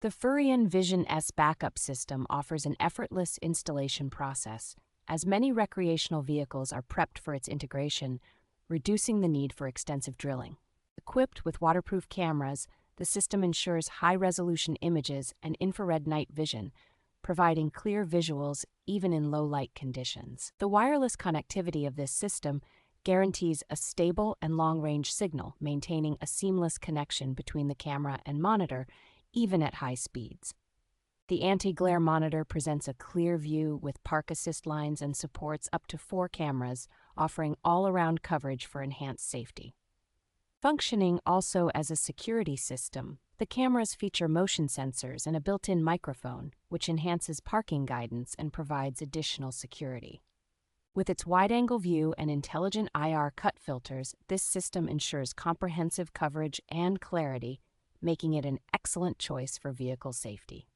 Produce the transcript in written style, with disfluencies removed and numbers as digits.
The Furrion Vision S backup system offers an effortless installation process, as many recreational vehicles are prepped for its integration, reducing the need for extensive drilling. Equipped with waterproof cameras, the system ensures high-resolution images and infrared night vision, providing clear visuals even in low-light conditions. The wireless connectivity of this system guarantees a stable and long-range signal, maintaining a seamless connection between the camera and monitor, even at high speeds. The anti-glare monitor presents a clear view with park assist lines and supports up to 4 cameras, offering all-around coverage for enhanced safety. Functioning also as a security system, the cameras feature motion sensors and a built-in microphone, which enhances parking guidance and provides additional security. With its wide-angle view and intelligent IR cut filters, this system ensures comprehensive coverage and clarity, making it an excellent choice for vehicle safety.